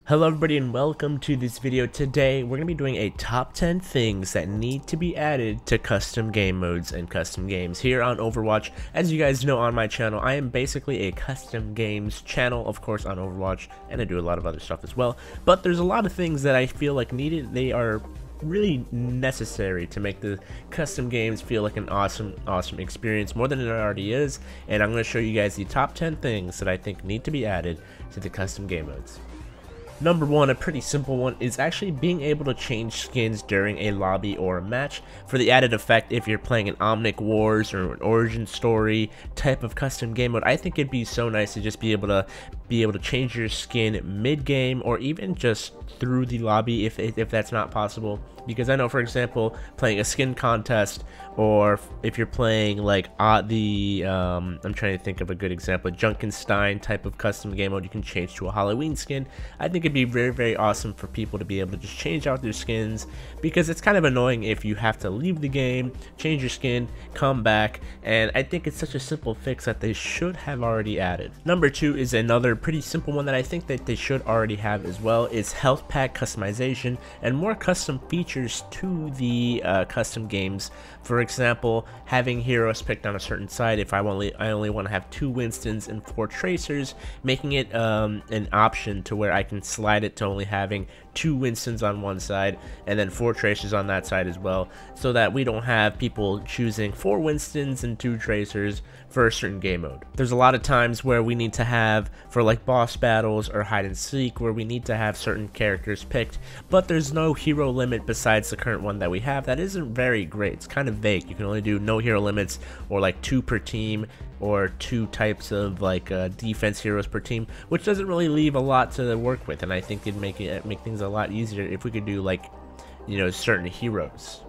Hello everybody and welcome to this video. Today we're going to be doing a top 10 things that need to be added to custom game modes and custom games here on Overwatch. As you guys know, on my channel I am basically a custom games channel, of course on Overwatch, and I do a lot of other stuff as well, but there's a lot of things that I feel like they are really necessary to make the custom games feel like an awesome experience, more than it already is. And I'm going to show you guys the top 10 things that I think need to be added to the custom game modes. Number one, a pretty simple one, is actually being able to change skins during a lobby or a match for the added effect if you're playing an Omnic Wars or an Origin Story type of custom game mode. I think it'd be so nice to just be able to change your skin mid-game or even just through the lobby if that's not possible. Because I know, for example, playing a skin contest, or if you're playing like I'm trying to think of a good example, Junkenstein type of custom game mode, you can change to a Halloween skin. I think it'd be very awesome for people to be able to just change out their skins, because it's kind of annoying if you have to leave the game, change your skin, come back, and I think it's such a simple fix that they should have already added. Number two is another pretty simple one that I think that they should already have as well, is health pack customization and more custom features to the custom games. For example, having heroes picked on a certain side. If I only want to have 2 Winstons and 4 Tracers, making it an option to where I can slide it to only having 2 Winstons on one side and then 4 Tracers on that side as well, so that we don't have people choosing 4 Winstons and 2 Tracers for a certain game mode. There's a lot of times where we need to have, for like boss battles or hide and seek, where we need to have certain characters picked, but there's no hero limit besides the current one that we have. That isn't very great. It's kind of vague. You can only do no hero limits, or like 2 per team, or 2 types of like defense heroes per team, which doesn't really leave a lot to work with. And I think it'd make things a lot easier if we could do, like, you know, certain heroes.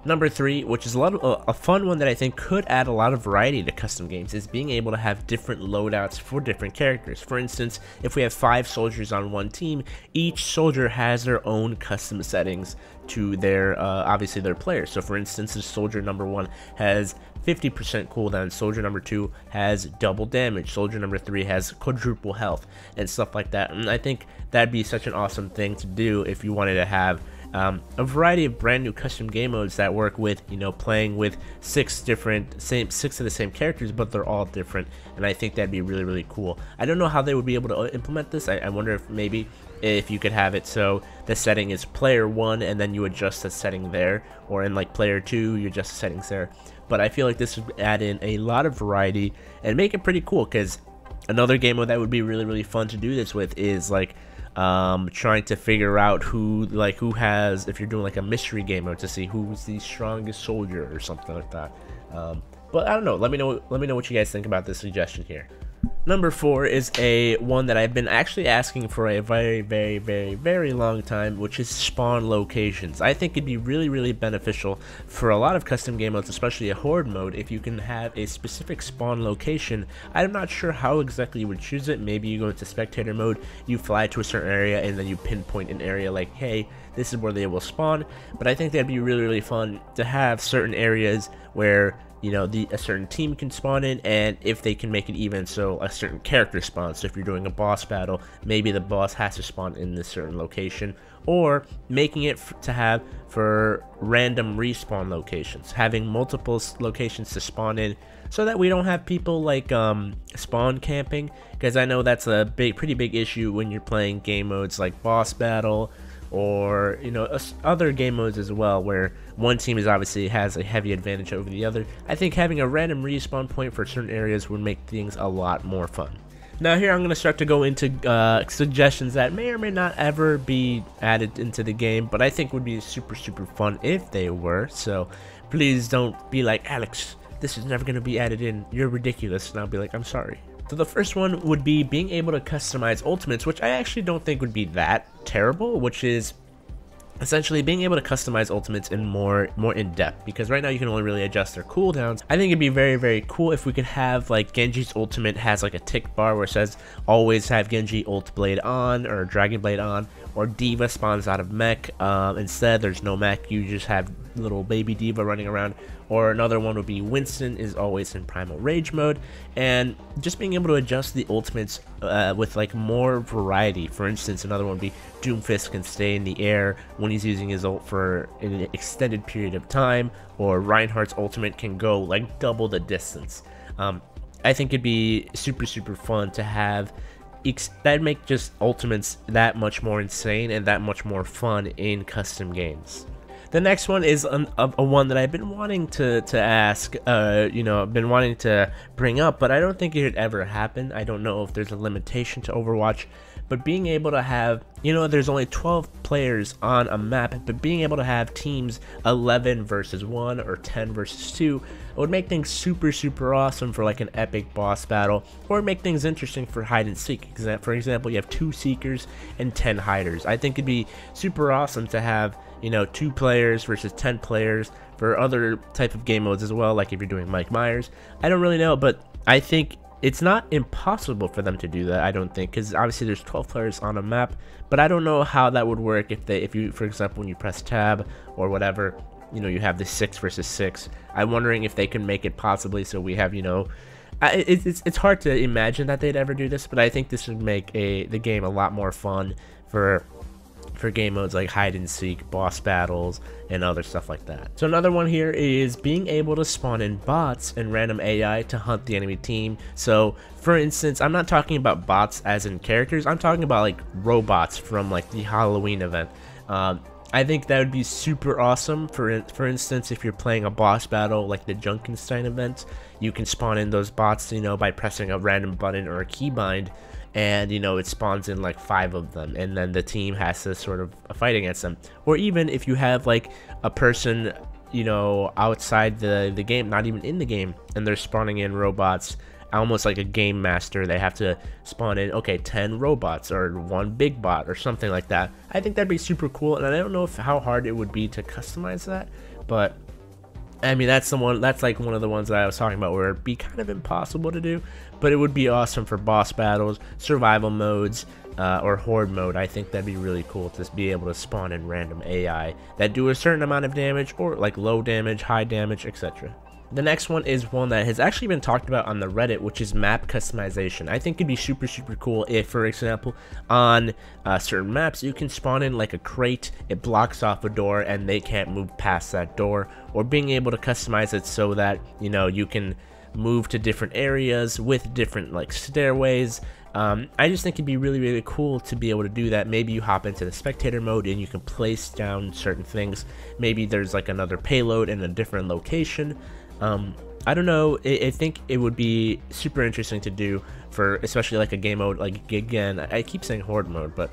Number 3, which is a fun one that I think could add a lot of variety to custom games, is being able to have different loadouts for different characters. For instance, if we have 5 soldiers on one team, each soldier has their own custom settings to their obviously their players. So for instance, the soldier number 1 has 50% cooldown, soldier number 2 has double damage, soldier number 3 has quadruple health, and stuff like that. And I think that'd be such an awesome thing to do if you wanted to have a variety of brand new custom game modes that work with, you know, playing with 6 of the same characters, but they're all different. And I think that'd be really cool. I don't know how they would be able to implement this. I wonder if maybe if you could have it so the setting is player 1 and then you adjust the setting there, or in like player 2 you adjust the settings there. But I feel like this would add in a lot of variety and make it pretty cool, because another game mode that would be really fun to do this with is like trying to figure out who has, if you're doing like a mystery game mode, to see who's the strongest soldier or something like that. But I don't know, let me know what you guys think about this suggestion here. Number 4 is one that I've been actually asking for a very long time, which is spawn locations. I think it'd be really beneficial for a lot of custom game modes, especially a horde mode, if you can have a specific spawn location. I'm not sure how exactly you would choose it. Maybe you go into spectator mode, you fly to a certain area, and then you pinpoint an area like, hey, this is where they will spawn. But I think that'd be really fun to have certain areas where, you know, a certain team can spawn in, and if they can make it even, so a certain character spawns. So if you're doing a boss battle, maybe the boss has to spawn in this certain location, or making it to have for random respawn locations, having multiple locations to spawn in, so that we don't have people like spawn camping, because I know that's a pretty big issue when you're playing game modes like boss battle, or, you know, other game modes as well, where one team obviously has a heavy advantage over the other. I think having a random respawn point for certain areas would make things a lot more fun. Now here I'm going to start to go into suggestions that may or may not ever be added into the game, but I think would be super fun if they were. So please don't be like, Alex, this is never going to be added in, you're ridiculous. And I'll be like, I'm sorry. So the first one would be being able to customize ultimates, which I actually don't think would be that terrible, which is essentially being able to customize ultimates in more in depth, because right now you can only really adjust their cooldowns. I think it'd be very cool if we could have, like, Genji's ultimate has like a tick bar where it says always have Genji ult blade on, or Dragon Blade on, or Diva spawns out of mech. Instead there's no mech, you just have little baby diva running around. Or another one would be Winston is always in primal rage mode, and just being able to adjust the ultimates with like more variety. For instance, another one would be Doomfist can stay in the air when he's using his ult for an extended period of time, or Reinhardt's ultimate can go like double the distance. I think it'd be super fun to have. That'd make just ultimates that much more insane and that much more fun in custom games. The next one is a one that I've been wanting to ask, you know, I've been wanting to bring up, but I don't think it would ever happen. I don't know if there's a limitation to Overwatch, but being able to have, you know, there's only 12 players on a map, but being able to have teams 11 versus 1 or 10 versus 2 would make things super awesome for like an epic boss battle, or make things interesting for hide and seek. For example, you have 2 seekers and 10 hiders. I think it'd be super awesome to have, you know, 2 players versus 10 players for other type of game modes as well, like if you're doing Mike Myers. I don't really know, but I think it's not impossible for them to do that, I don't think, because obviously there's 12 players on a map, but I don't know how that would work if you, for example, when you press tab or whatever, you know, you have this 6 versus 6. I'm wondering if they can make it possibly so we have, you know, it's hard to imagine that they'd ever do this, but I think this would make the game a lot more fun for game modes like hide and seek, boss battles, and other stuff like that. So another one here is being able to spawn in bots and random AI to hunt the enemy team. So for instance, I'm not talking about bots as in characters, I'm talking about like robots from like the Halloween event. I think that would be super awesome. For instance, if you're playing a boss battle like the Junkenstein event, you can spawn in those bots, you know, by pressing a random button or a keybind, and you know, it spawns in like 5 of them, and then the team has to sort of fight against them. Or even if you have like a person, you know, outside the game, not even in the game, and they're spawning in robots, almost like a game master, they have to spawn in, okay, 10 robots or 1 big bot or something like that. I think that'd be super cool, and I don't know how hard it would be to customize that, but I mean, that's like one of the ones that I was talking about where it'd be kind of impossible to do, but it would be awesome for boss battles, survival modes, or horde mode. I think that'd be really cool to be able to spawn in random AI that do a certain amount of damage, or like low damage, high damage, etc. The next one is one that has actually been talked about on the Reddit, which is map customization. I think it'd be super cool if, for example, on certain maps, you can spawn in like a crate, it blocks off a door, and they can't move past that door, or being able to customize it so that, you know, you can move to different areas with different like stairways. I just think it'd be really cool to be able to do that. Maybe you hop into the spectator mode and you can place down certain things. Maybe there's like another payload in a different location. I don't know, I think it would be super interesting to do for especially like a game mode, like again, I keep saying horde mode, but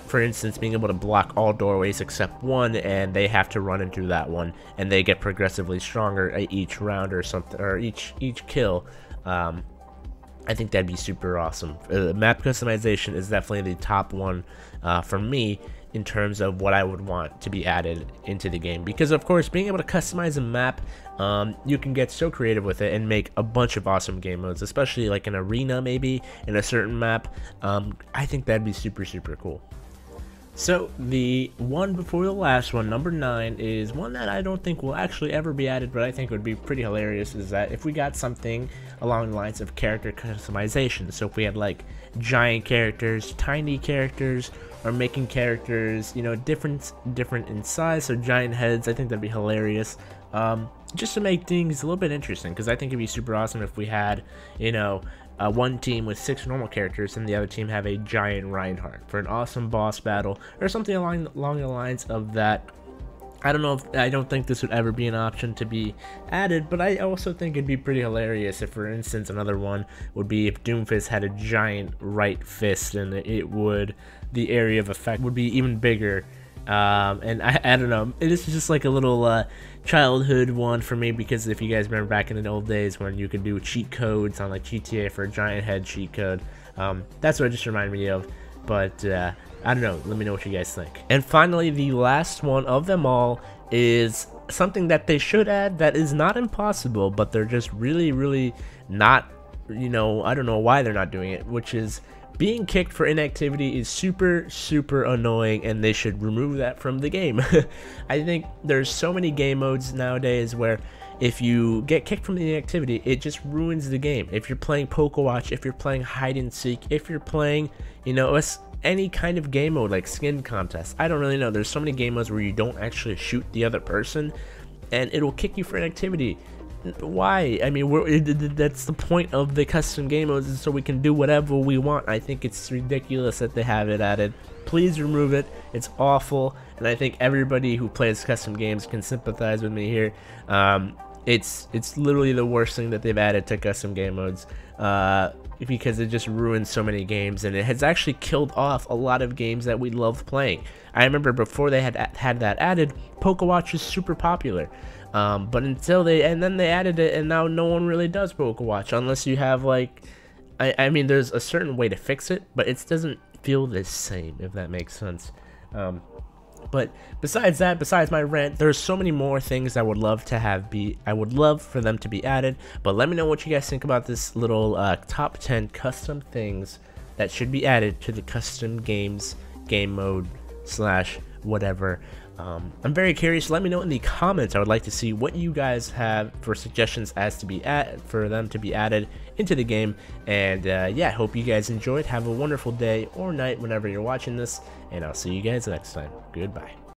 for instance, being able to block all doorways except one, and they have to run into that one, and they get progressively stronger each round or something, or each kill. I think that'd be super awesome. Map customization is definitely the top one for me in terms of what I would want to be added into the game, because of course, being able to customize a map, you can get so creative with it and make a bunch of awesome game modes, especially like an arena maybe in a certain map. I think that'd be super cool. So the one before the last one, number 9, is one that I don't think will actually ever be added, but I think would be pretty hilarious, is that if we got something along the lines of character customization. So if we had like giant characters, tiny characters, or making characters, you know, different in size, so giant heads, I think that'd be hilarious. Just to make things a little bit interesting, because I think it'd be super awesome if we had, you know, one team with 6 normal characters and the other team have a giant Reinhardt for an awesome boss battle, or something along the lines of that. I don't think this would ever be an option to be added, but I also think it'd be pretty hilarious if, for instance, another one would be if Doomfist had a giant right fist, and the area of effect would be even bigger. And I don't know, this is just like a little childhood one for me, because if you guys remember back in the old days when you could do cheat codes on like GTA for a giant head cheat code, that's what it just reminded me of. But I don't know, let me know what you guys think. And finally, the last one of them all is something that they should add that is not impossible, but they're just really not, you know, I don't know why they're not doing it, which is being kicked for inactivity is super annoying, and they should remove that from the game. I think there's so many game modes nowadays where if you get kicked from the inactivity, it just ruins the game. If you're playing Pokewatch, if you're playing hide and seek, if you're playing, you know, any kind of game mode like skin contest, I don't really know. There's so many game modes where you don't actually shoot the other person and it'll kick you for inactivity. Why? I mean, that's the point of the custom game modes, is so we can do whatever we want. I think it's ridiculous that they have it added. Please remove it. It's awful, and I think everybody who plays custom games can sympathize with me here. It's literally the worst thing that they've added to custom game modes, because it just ruins so many games, and it has actually killed off a lot of games that we loved playing. I remember before they had that added, Pokewatch was super popular. But until then they added it, and now no one really does Pokewatch unless you have, like, I mean, there's a certain way to fix it, but it doesn't feel the same, if that makes sense. But besides that, besides my rant, there's so many more things I would love for them to be added. But let me know what you guys think about this little top 10 custom things that should be added to the custom games game mode / whatever. I'm very curious. Let me know in the comments. I would like to see what you guys have for suggestions as to be for them to be added into the game. And yeah, hope you guys enjoyed. Have a wonderful day or night whenever you're watching this, and I'll see you guys next time. Goodbye.